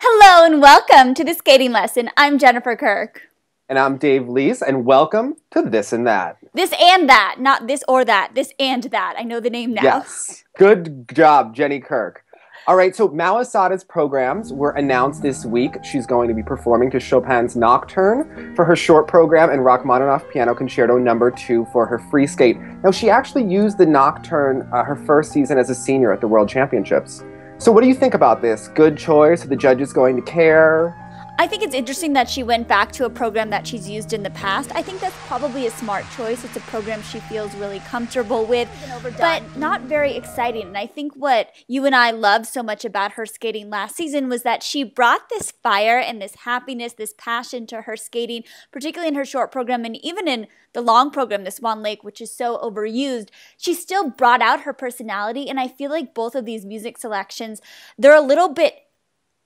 Hello and welcome to the skating lesson. I'm Jennifer Kirk. And I'm Dave Lees, and welcome to This and That. This and that, not this or that. This and that. I know the name now. Yes. Good job, Jenny Kirk. All right, so Mao Asada's programs were announced this week. She's going to be performing to Chopin's Nocturne for her short program and Rachmaninoff Piano Concerto No. 2 for her free skate. Now, she actually used the Nocturne her first season as a senior at the World Championships. So what do you think about this? Good choice? Are the judges going to care? I think it's interesting that she went back to a program that she's used in the past. I think that's probably a smart choice. It's a program she feels really comfortable with, but not very exciting. And I think what you and I loved so much about her skating last season was that she brought this fire and this happiness, this passion to her skating, particularly in her short program and even in the long program, the Swan Lake, which is so overused. She still brought out her personality, and I feel like both of these music selections, they're a little bit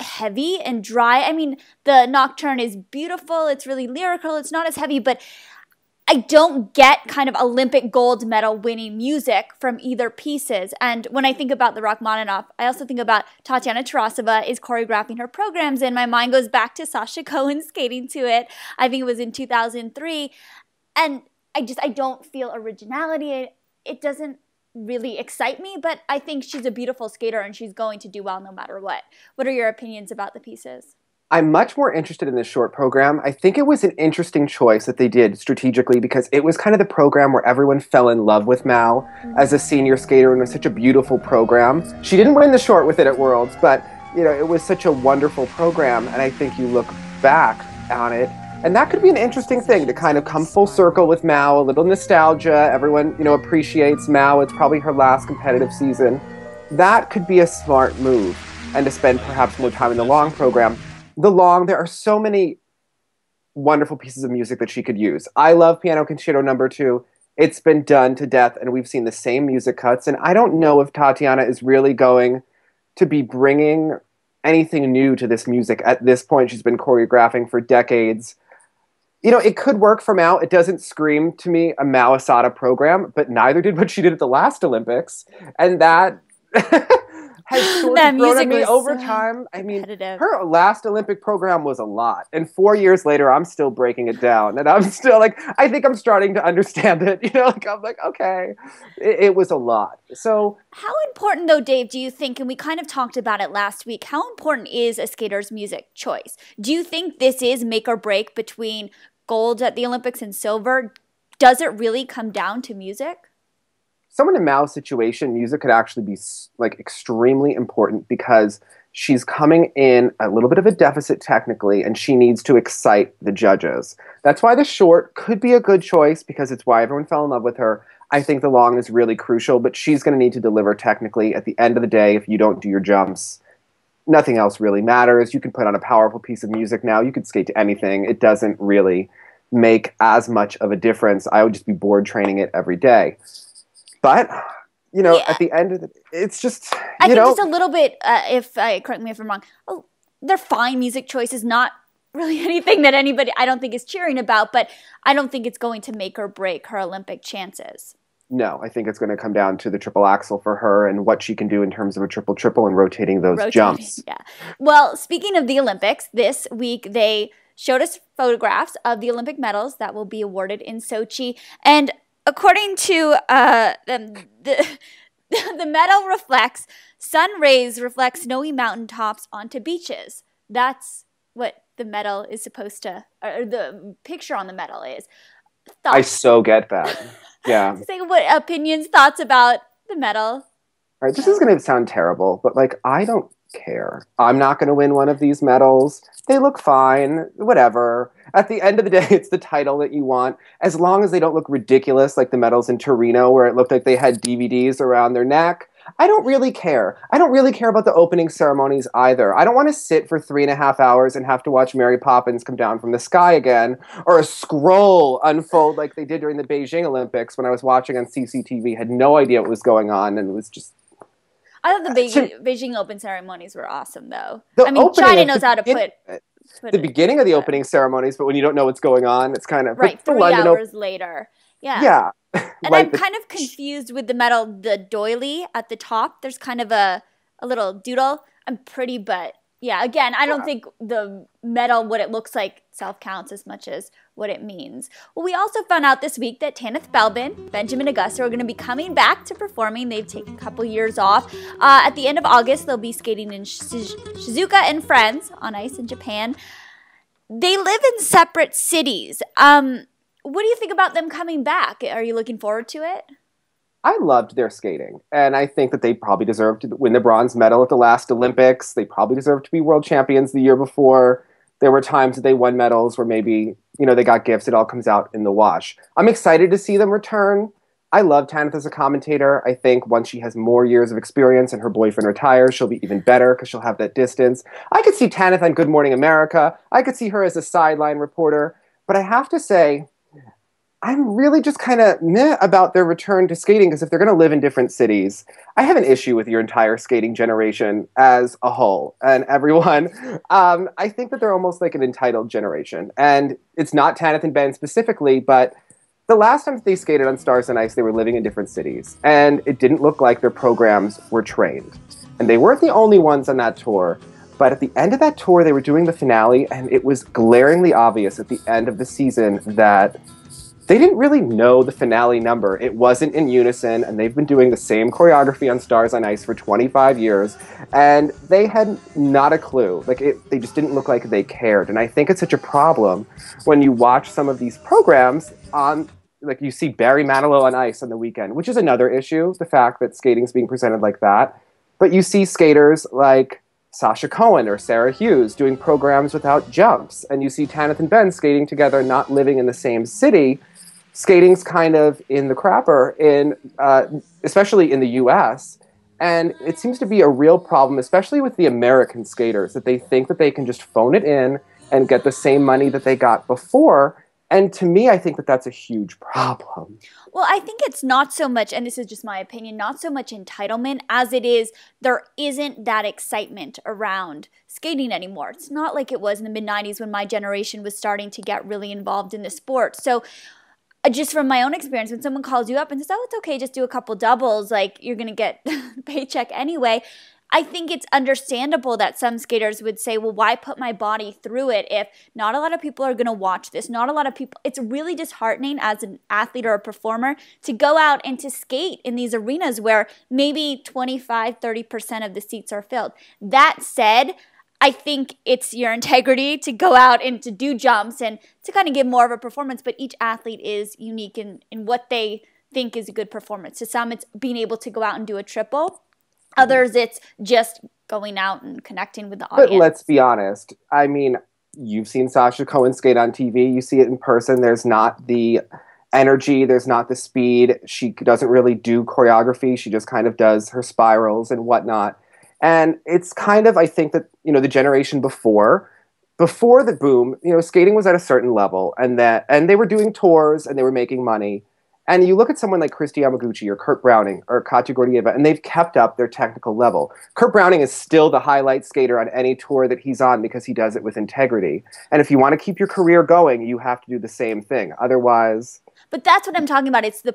heavy and dry. I mean, the Nocturne is beautiful. It's really lyrical. It's not as heavy, but I don't get kind of Olympic gold medal winning music from either pieces. And when I think about the Rachmaninoff, I also think about Tatiana Tarasova is choreographing her programs, and my mind goes back to Sasha Cohen skating to it. I think it was in 2003. And I don't feel originality. It doesn't really excite me, but I think she's a beautiful skater and she's going to do well no matter what. What are your opinions about the pieces? I'm much more interested in this short program. I think it was an interesting choice that they did strategically because it was kind of the program where everyone fell in love with Mao as a senior skater, and it was such a beautiful program. She didn't win the short with it at Worlds, but it was such a wonderful program, and I think you look back on it, and that could be an interesting thing to kind of come full circle with Mao, a little nostalgia. Everyone, appreciates Mao. It's probably her last competitive season. That could be a smart move, and to spend perhaps more time in the long program. There are so many wonderful pieces of music that she could use. I love Piano Concerto No. 2. It's been done to death, and we've seen the same music cuts, and I don't know if Tatiana is really going to be bringing anything new to this music at this point. She's been choreographing for decades. It could work for Mao. It doesn't scream to me a Mao Asada program, but neither did what she did at the last Olympics. And that has sort of grown on me over time. I mean, her last Olympic program was a lot. And 4 years later, I'm still breaking it down. And I'm still I think I'm starting to understand it. I'm like, okay, it was a lot. So how important, though, Dave, do you think, and we kind of talked about it last week, how important is a skater's music choice? Do you think this is make or break between gold at the Olympics and silver? Does it really come down to music? Someone in Mao's situation, music could actually be extremely important because she's coming in a little bit of a deficit technically, and she needs to excite the judges. That's why the short could be a good choice because it's why everyone fell in love with her. I think the long is really crucial, but she's going to need to deliver technically. At the end of the day, if you don't do your jumps, nothing else really matters. You can put on a powerful piece of music now. You could skate to anything. It doesn't really make as much of a difference. I would just be bored training it every day. But, at the end of it, it's just, I think just a little bit, correct me if I'm wrong, they're fine music choices, not really anything that anybody, I don't think, is cheering about, but I don't think it's going to make or break her Olympic chances. No, I think it's going to come down to the triple axel for her and what she can do in terms of a triple and rotating those jumps. Yeah. Well, speaking of the Olympics, this week they showed us photographs of the Olympic medals that will be awarded in Sochi. And according to the medal reflects, sun rays reflect snowy mountaintops onto beaches. That's what the medal is supposed to, or the picture on the medal is. I so get that. Yeah. Say what opinions, thoughts about the medal? All right, this is going to sound terrible, but I don't care. I'm not going to win one of these medals. They look fine, whatever. At the end of the day, it's the title that you want. As long as they don't look ridiculous like the medals in Torino where it looked like they had DVDs around their neck, I don't really care. I don't really care about the opening ceremonies either. I don't want to sit for 3.5 hours and have to watch Mary Poppins come down from the sky again, or a scroll unfold like they did during the Beijing Olympics when I was watching on CCTV, had no idea what was going on, and it was just... I thought the Beijing Open ceremonies were awesome, though. I mean, China knows how to put the beginning of the opening ceremonies, but when you don't know what's going on, it's kind of... Right, 3 hours later. Yeah. Yeah. And I'm kind of confused with the medal, the doily at the top. There's kind of a little doodle. I'm pretty, but, Yeah, again, I don't think the medal, what it looks like, itself counts as much as what it means. Well, we also found out this week that Tanith Belbin, Benjamin Agosto are going to be coming back to performing. They've taken a couple years off. At the end of August, they'll be skating in Shizuoka and Friends on ice in Japan. They live in separate cities. What do you think about them coming back? Are you looking forward to it? I loved their skating, and I think that they probably deserved to win the bronze medal at the last Olympics. They probably deserved to be world champions the year before. There were times that they won medals where maybe, they got gifts. It all comes out in the wash. I'm excited to see them return. I love Tanith as a commentator. I think once she has more years of experience and her boyfriend retires, she'll be even better because she'll have that distance. I could see Tanith on Good Morning America. I could see her as a sideline reporter. But I have to say, I'm really just kind of meh about their return to skating, because if they're going to live in different cities, I have an issue with your entire skating generation as a whole and everyone. I think that they're almost like an entitled generation. And it's not Tanith and Ben specifically, but the last time they skated on Stars on Ice, they were living in different cities. And it didn't look like their programs were trained. And they weren't the only ones on that tour. But at the end of that tour, they were doing the finale, and it was glaringly obvious at the end of the season that they didn't really know the finale number. It wasn't in unison, and they've been doing the same choreography on Stars on Ice for 25 years, and they had not a clue. They just didn't look like they cared. And I think it's such a problem when you watch some of these programs on, you see Barry Manilow on ice on the weekend, which is another issue, the fact that skating's being presented like that. But you see skaters like Sasha Cohen or Sarah Hughes doing programs without jumps, and you see Tanith and Ben skating together, not living in the same city. Skating's kind of in the crapper, especially in the U.S., and it seems to be a real problem, especially with the American skaters, that they think that they can just phone it in and get the same money that they got before. And to me, I think that that's a huge problem. Well, I think it's not so much, and this is just my opinion, not so much entitlement as it is there isn't that excitement around skating anymore. It's not like it was in the mid-90s when my generation was starting to get really involved in the sport. So just from my own experience, when someone calls you up and says, oh, it's okay, just do a couple doubles, you're going to get a paycheck anyway, I think it's understandable that some skaters would say, well, why put my body through it if not a lot of people are going to watch this? Not a lot of people. It's really disheartening as an athlete or a performer to go out and to skate in these arenas where maybe 25, 30% of the seats are filled. That said, I think it's your integrity to go out and to do jumps and to kind of give more of a performance, but each athlete is unique in what they think is a good performance. To some, it's being able to go out and do a triple. Others, it's just going out and connecting with the audience. But let's be honest. I mean, you've seen Sasha Cohen skate on TV. You see it in person. There's not the energy. There's not the speed. She doesn't really do choreography. She just kind of does her spirals and whatnot. And it's kind of, I think that, the generation before the boom, skating was at a certain level, and they were doing tours and they were making money. And you look at someone like Kristi Yamaguchi or Kurt Browning or Katya Gordieva, and they've kept up their technical level. Kurt Browning is still the highlight skater on any tour that he's on because he does it with integrity. And if you want to keep your career going, you have to do the same thing. Otherwise... But that's what I'm talking about. It's the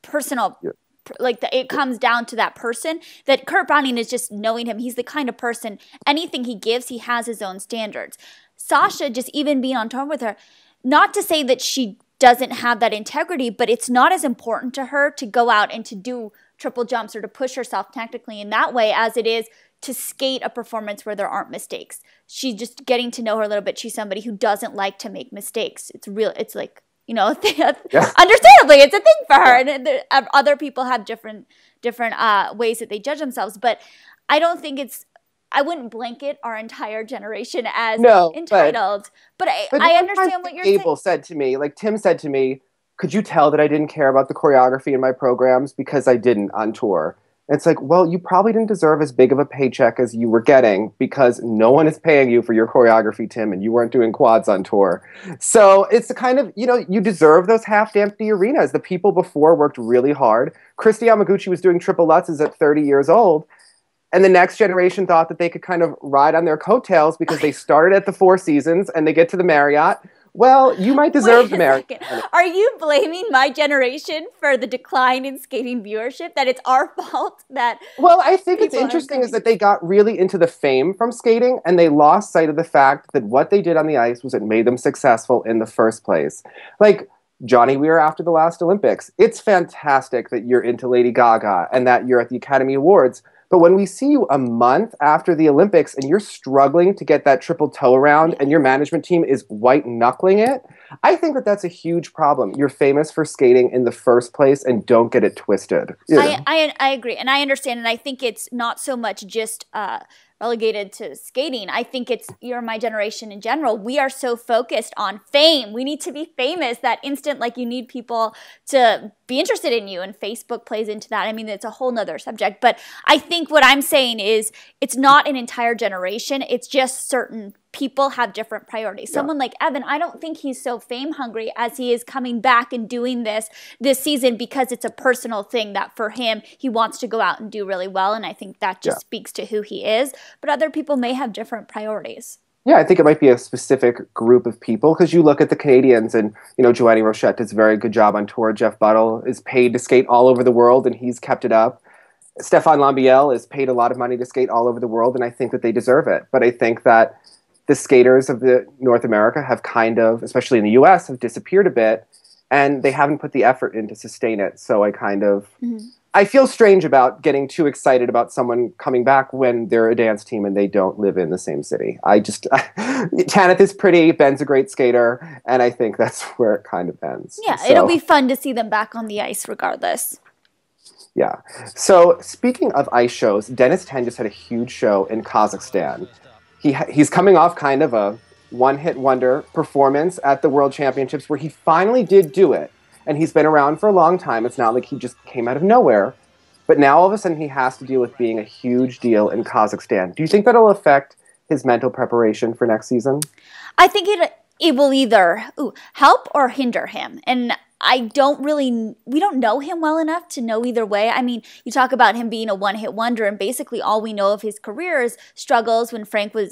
personal... Yeah. It comes down to that person, that Kurt Browning is just knowing him. He's the kind of person, anything he gives, he has his own standards. Sasha, just even being on tour with her, not to say that she doesn't have that integrity, but it's not as important to her to go out and to do triple jumps or to push herself technically in that way as it is to skate a performance where there aren't mistakes. She's just getting to know her a little bit. She's somebody who doesn't like to make mistakes. It's understandably, it's a thing for her. And other people have different ways that they judge themselves. But I don't think I wouldn't blanket our entire generation as entitled. But I understand what you're saying. Abel said to me, Tim said to me, could you tell that I didn't care about the choreography in my programs? Because I didn't on tour. And it's well, you probably didn't deserve as big of a paycheck as you were getting because no one is paying you for your choreography, Tim, and you weren't doing quads on tour. So it's the kind of, you deserve those half-empty arenas. The people before worked really hard. Kristi Yamaguchi was doing triple Lutzes at 30 years old. And the next generation thought that they could kind of ride on their coattails because they started at the Four Seasons and they get to the Marriott, Well, you might deserve the merit. Are you blaming my generation for the decline in skating viewership? That it's our fault that... Well, I think it's interesting is that they got really into the fame from skating and they lost sight of the fact that what they did on the ice was it made them successful in the first place. Like Johnny Weir after the last Olympics. It's fantastic that you're into Lady Gaga and that you're at the Academy Awards. But when we see you a month after the Olympics and you're struggling to get that triple toe around and your management team is white knuckling it, I think that that's a huge problem. You're famous for skating in the first place and don't get it twisted. You know? I agree. And I understand. And I think it's not so much just relegated to skating. I think it's you're my generation in general. We are so focused on fame. We need to be famous. That instant, like you need people to be interested in you, and Facebook plays into that. I mean, it's a whole nother subject. But I think what I'm saying is it's not an entire generation. It's just certain people have different priorities. Someone like Evan, I don't think he's so fame hungry as he is coming back and doing this season because it's a personal thing that for him, he wants to go out and do really well. And I think that just speaks to who he is. But other people may have different priorities. Yeah, I think it might be a specific group of people because you look at the Canadians and, you know, Joanie Rochette does a very good job on tour. Jeff Buttle is paid to skate all over the world and he's kept it up. Stéphane Lambiel is paid a lot of money to skate all over the world and I think that they deserve it. But I think that the skaters of the North America have kind of, especially in the US, have disappeared a bit and they haven't put the effort in to sustain it. So I kind of, I feel strange about getting too excited about someone coming back when they're a dance team and they don't live in the same city. Tanith is pretty, Ben's a great skater, and I think that's where it kind of ends. Yeah, so, it'll be fun to see them back on the ice regardless. Yeah. So speaking of ice shows, Denis Ten just had a huge show in Kazakhstan. He's coming off kind of a one-hit wonder performance at the World Championships where he finally did do it. And he's been around for a long time. It's not like he just came out of nowhere. But now all of a sudden he has to deal with being a huge deal in Kazakhstan. Do you think that'll affect his mental preparation for next season? I think it will either help or hinder him. And we don't know him well enough to know either way. I mean, you talk about him being a one-hit wonder, and basically all we know of his career is struggles. When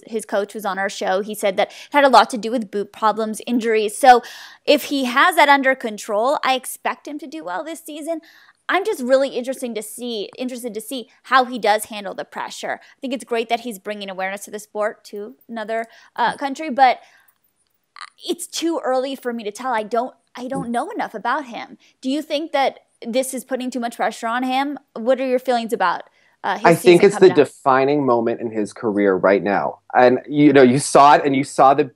his coach was on our show, he said that it had a lot to do with boot problems, injuries. So if he has that under control, I expect him to do well this season. I'm just really interested to see how he does handle the pressure. I think it's great that he's bringing awareness to the sport to another country, but it's too early for me to tell. I don't know enough about him. Do you think that this is putting too much pressure on him? What are your feelings about his I think it's the up? defining moment in his career right now. And, you know, you saw it and you saw the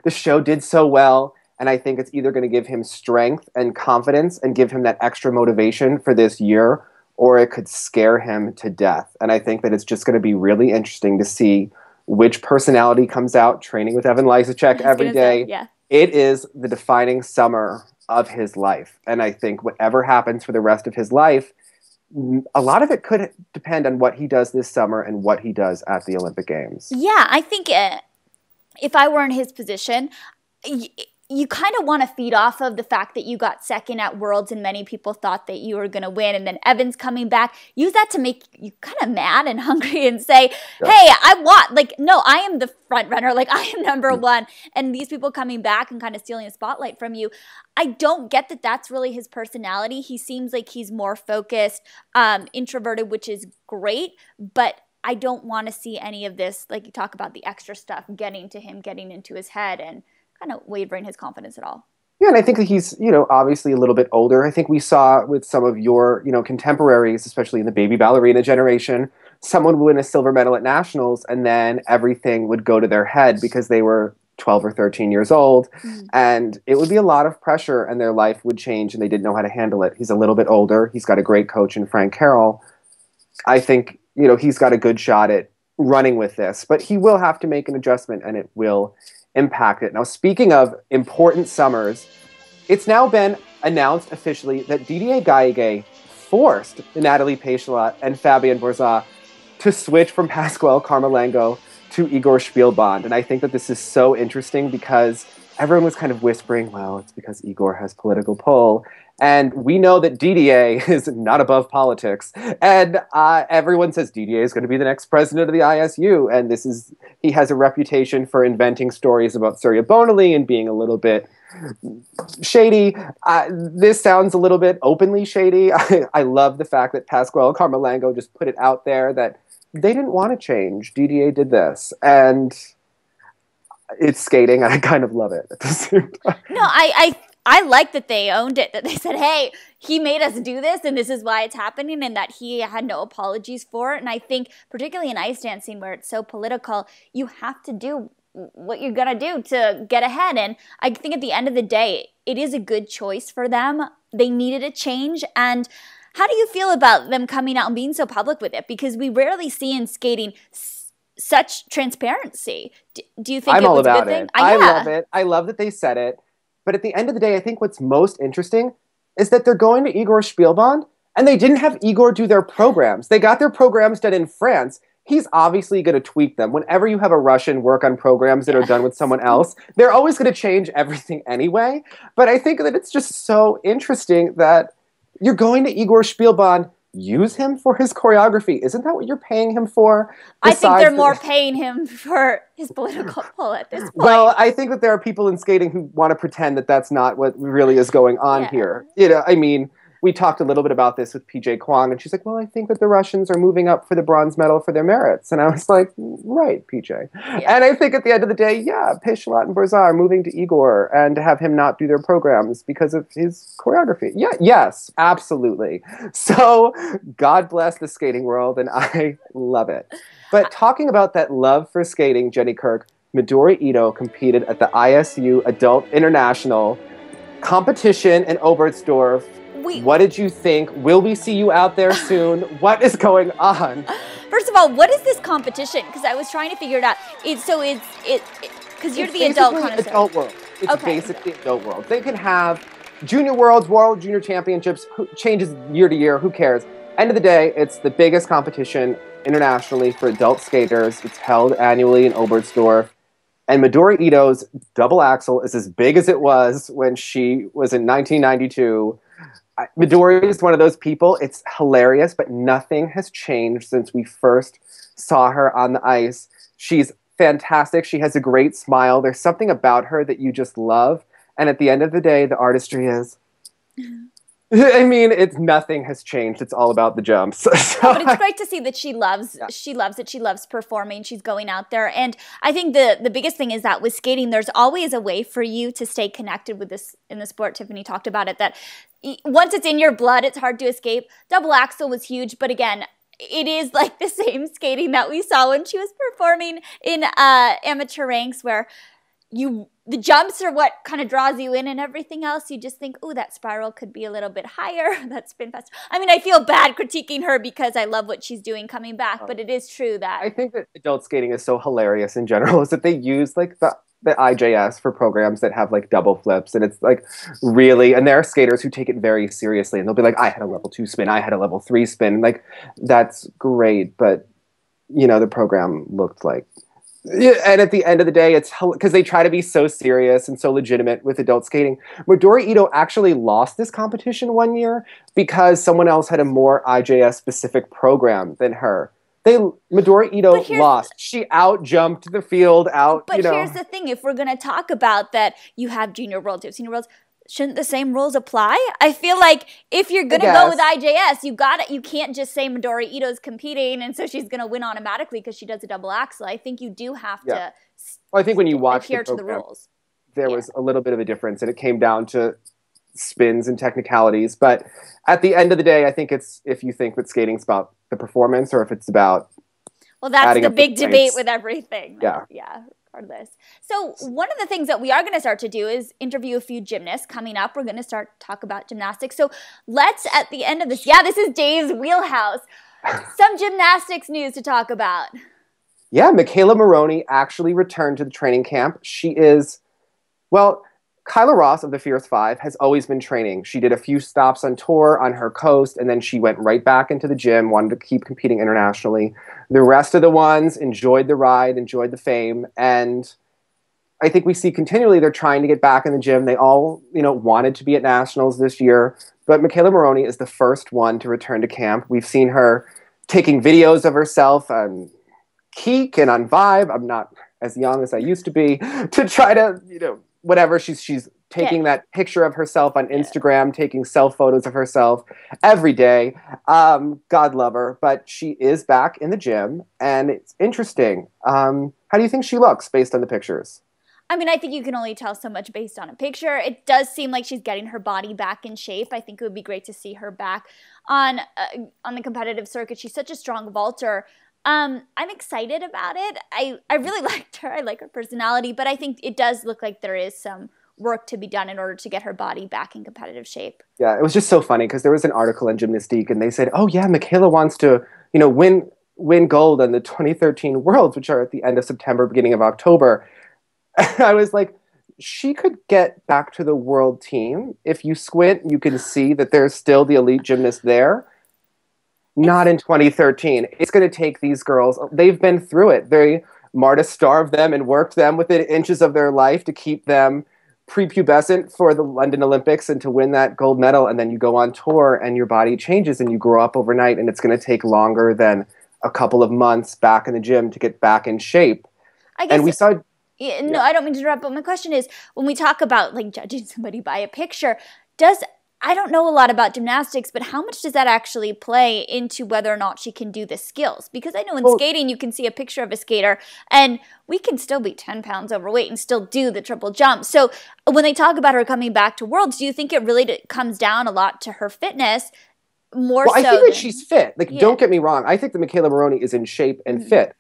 show did so well. And I think it's either going to give him strength and confidence and give him that extra motivation for this year, or it could scare him to death. And I think that it's just going to be really interesting to see which personality comes out training with Evan Lysacek every day. It is the defining summer of his life. And I think whatever happens for the rest of his life, a lot of it could depend on what he does this summer and what he does at the Olympic Games. Yeah, I think if I were in his position, you kind of want to feed off of the fact that you got second at Worlds and many people thought that you were going to win, and then Evan's coming back. Use that to make you kind of mad and hungry and say, hey, I want, like, no, I am the front runner. Like, I am number one. And these people coming back and kind of stealing the spotlight from you. I don't get that that's really his personality. He seems like he's more focused, introverted, which is great, but I don't want to see any of this, like you talk about the extra stuff, getting to him, getting into his head and kind of wavering his confidence at all. Yeah, and I think that he's, obviously a little bit older. I think we saw with some of your, contemporaries, especially in the baby ballerina generation, someone would win a silver medal at nationals and then everything would go to their head because they were 12 or 13 years old. And it would be a lot of pressure and their life would change and they didn't know how to handle it. He's a little bit older. He's got a great coach in Frank Carroll. I think, he's got a good shot at running with this, but he will have to make an adjustment and it will impact it. Now, speaking of important summers, it's now been announced officially that Didier Gaige forced Natalie Pechelot and Fabienne Borzat to switch from Pasquale Carmelengo to Igor Spielband. And I think that this is so interesting because everyone was kind of whispering, well, it's because Igor has political pull. And we know that DDA is not above politics. And everyone says DDA is going to be the next president of the ISU. And he has a reputation for inventing stories about Surya Bonali and being a little bit shady. This sounds a little bit openly shady. I love the fact that Pasquale Carmelango just put it out there that they didn't want to change. DDA did this. And it's skating, and I kind of love it at the same time. No, I like that they owned it, that they said, hey, he made us do this, and this is why it's happening, and that he had no apologies for it. And I think, particularly in ice dancing, where it's so political, you have to do what you're going to do to get ahead. And I think at the end of the day, it is a good choice for them. They needed a change. And how do you feel about them coming out and being so public with it? Because we rarely see in skating such transparency. Do you think I'm it all was about a good thing? It. I love it. I love that they said it. But at the end of the day, I think what's most interesting is that they're going to Igor Spielband, and they didn't have Igor do their programs. They got their programs done in France. He's obviously going to tweak them. Whenever you have a Russian work on programs that are done with someone else, they're always going to change everything anyway. But I think that it's just so interesting that you're going to Igor Spielband. Use him for his choreography. Isn't that what you're paying him for? I think they're more paying him for his political pull at this point. Well, I think that there are people in skating who want to pretend that that's not what really is going on here. You know, I mean, we talked a little bit about this with PJ Kwong, and she's like, well, I think that the Russians are moving up for the bronze medal for their merits. And I was like, right, PJ. Yeah. And I think at the end of the day, yeah, Peshalat and Borza are moving to Igor and to have him not do their programs because of his choreography. Yeah, yes, absolutely. So God bless the skating world, and I love it. But talking about that love for skating, Jenny Kirk, Midori Ito competed at the ISU Adult International competition in Oberstdorf. What did you think? Will we see you out there soon? What is going on? First of all, what is this competition? Because I was trying to figure it out. Because you're the adult connoisseur. Adult world. It's basically adult world. They can have junior worlds, world junior championships, changes year to year. Who cares? End of the day, it's the biggest competition internationally for adult skaters. It's held annually in Oberstdorf. And Midori Ito's double axel is as big as it was when she was in 1992. Midori is one of those people. It's hilarious, but nothing has changed since we first saw her on the ice. She's fantastic. She has a great smile. There's something about her that you just love. And at the end of the day, the artistry is... I mean, nothing has changed. It's all about the jumps. So but it's great to see that she loves it. She loves performing. She's going out there. And I think the biggest thing is that with skating, there's always a way for you to stay connected with this in the sport. Tiffany talked about it, that once it's in your blood, it's hard to escape. Double axel was huge, but again, it is like the same skating that we saw when she was performing in amateur ranks, where the jumps are what kind of draws you in, and everything else you just think, oh, that spiral could be a little bit higher, that spin faster. I mean, I feel bad critiquing her because I love what she's doing coming back, but it is true that... I think that adult skating is so hilarious in general, is that they use like the IJS for programs that have like double flips, and it's like really, and there are skaters who take it very seriously, and they'll be like, I had a level 2 spin, I had a level 3 spin, and like, that's great, but you know, the program looked like... Yeah, and at the end of the day, it's because they try to be so serious and so legitimate with adult skating. Midori Ito actually lost this competition one year because someone else had a more IJS-specific program than her. Midori Ito lost. She out-jumped the field out, But here's the thing. If we're going to talk about that, you have junior worlds, you have senior worlds, shouldn't the same rules apply? I feel like if you're going to go with IJS, you can't just say Midori Ito's competing and so she's going to win automatically because she does a double axel. I think you do have to well, I think when you watch adhere to the rules. There was a little bit of a difference, and it came down to spins and technicalities. But at the end of the day, I think it's if you think that skating's about the performance or if it's about that's the big debate with everything. Yeah. Regardless. So one of the things that we are going to start to do is interview a few gymnasts. Coming up, we're going to start talk about gymnastics. So let's, at the end of this, this is Dave's wheelhouse, some gymnastics news to talk about. Yeah, McKayla Maroney actually returned to the training camp. She is, well, Kyla Ross of the Fierce Five has always been training. She did a few stops on tour on her coast, and then she went right back into the gym, wanted to keep competing internationally. The rest of the ones enjoyed the ride, enjoyed the fame, and I think we see continually they're trying to get back in the gym. They all, wanted to be at nationals this year. But McKayla Maroney is the first one to return to camp. We've seen her taking videos of herself on Keek and on Vibe. I'm not as young as I used to be to try to, whatever. She's taking that picture of herself on Instagram, taking self photos of herself every day. God love her. But she is back in the gym, and it's interesting. How do you think she looks based on the pictures? I mean, I think you can only tell so much based on a picture. It does seem like she's getting her body back in shape. I think it would be great to see her back on the competitive circuit. She's such a strong vaulter. I'm excited about it. I really liked her. I like her personality, but I think it does look like there is some work to be done in order to get her body back in competitive shape. Yeah, it was just so funny because there was an article in Gymnastics and they said, oh yeah, McKayla wants to, win gold on the 2013 Worlds, which are at the end of September, beginning of October. I was like, she could get back to the world team. If you squint, you can see that there's still the elite gymnast there. Not in 2013. It's going to take these girls. They've been through it. Marta starved them and worked them within inches of their life to keep them prepubescent for the London Olympics and to win that gold medal. And then you go on tour and your body changes and you grow up overnight. And it's going to take longer than a couple of months back in the gym to get back in shape. And we saw... I don't mean to interrupt, but my question is, when we talk about like judging somebody by a picture, I don't know a lot about gymnastics, but how much does that actually play into whether or not she can do the skills? Because I know in skating, you can see a picture of a skater and we can still be 10 pounds overweight and still do the triple jump. So when they talk about her coming back to Worlds, do you think it really comes down a lot to her fitness more so? I think that she's fit. Don't get me wrong. I think that McKayla Maroney is in shape and fit.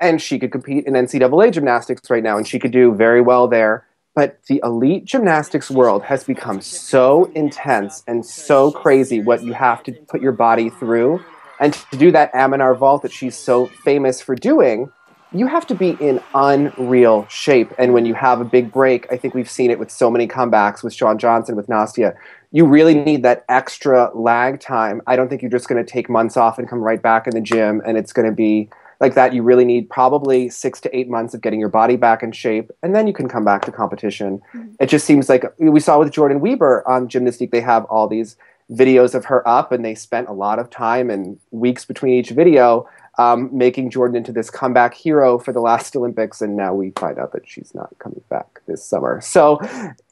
And she could compete in NCAA gymnastics right now, and she could do very well there. But the elite gymnastics world has become so intense and so crazy what you have to put your body through. And to do that Aminar vault that she's so famous for doing, you have to be in unreal shape. And when you have a big break, I think we've seen it with so many comebacks, with Shawn Johnson, with Nastia, you really need that extra lag time. I don't think you're just going to take months off and come right back in the gym, and it's going to be like that. You really need probably 6 to 8 months of getting your body back in shape, and then you can come back to competition. It just seems like we saw with Jordan Weber on Gymnastics, they have all these videos of her up, and they spent a lot of time and weeks between each video making Jordan into this comeback hero for the last Olympics, and now we find out that she's not coming back this summer. So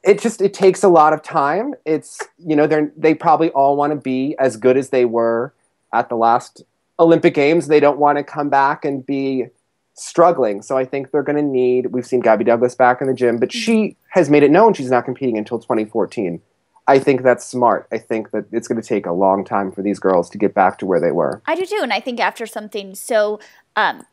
it takes a lot of time. It's, they probably all want to be as good as they were at the last Olympic Games. They don't want to come back and be struggling. So I think they're going to need, we've seen Gabby Douglas back in the gym, but she has made it known she's not competing until 2014. I think that's smart. I think that it's going to take a long time for these girls to get back to where they were. I do too. And I think after something so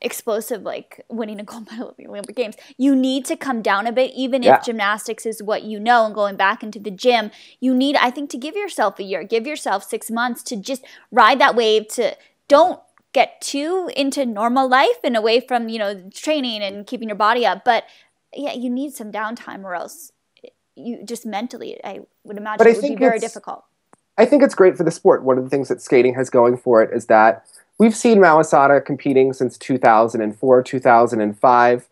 explosive like winning a gold medal at the Olympic Games, you need to come down a bit, even if gymnastics is what you know, and going back into the gym, you need, I think, to give yourself a year, give yourself 6 months to just ride that wave, to don't get too into normal life and away from, training and keeping your body up. But yeah, you need some downtime, or else you just mentally, I would imagine it would be very difficult. I think it's great for the sport. One of the things that skating has going for it is that we've seen Mao Asada competing since 2004, 2005.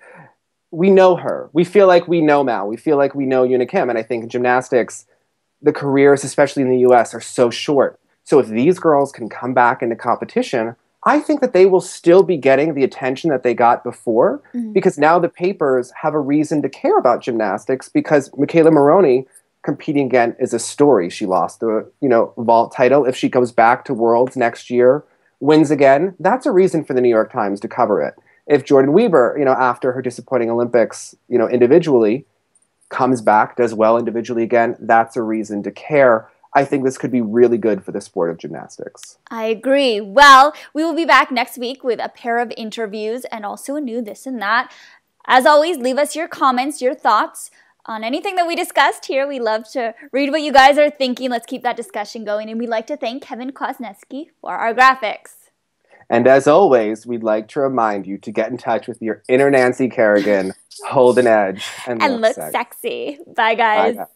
We know her. We feel like we know Mao. We feel like we know Una Kim. And I think in gymnastics, the careers, especially in the U.S., are so short. So if these girls can come back into competition, I think that they will still be getting the attention that they got before, because now the papers have a reason to care about gymnastics, because McKayla Maroney competing again is a story. She lost the, vault title. If she goes back to Worlds next year, wins again, that's a reason for the New York Times to cover it. If Jordan Weber, after her disappointing Olympics, individually comes back, does well individually again, that's a reason to care. I think this could be really good for the sport of gymnastics. I agree. Well, we will be back next week with a pair of interviews and also a new this and that. As always, leave us your comments, your thoughts on anything that we discussed here. We love to read what you guys are thinking. Let's keep that discussion going. And we'd like to thank Kevin Kwasniewski for our graphics. And as always, we'd like to remind you to get in touch with your inner Nancy Kerrigan, hold an edge, and look sexy. Bye, guys. Bye.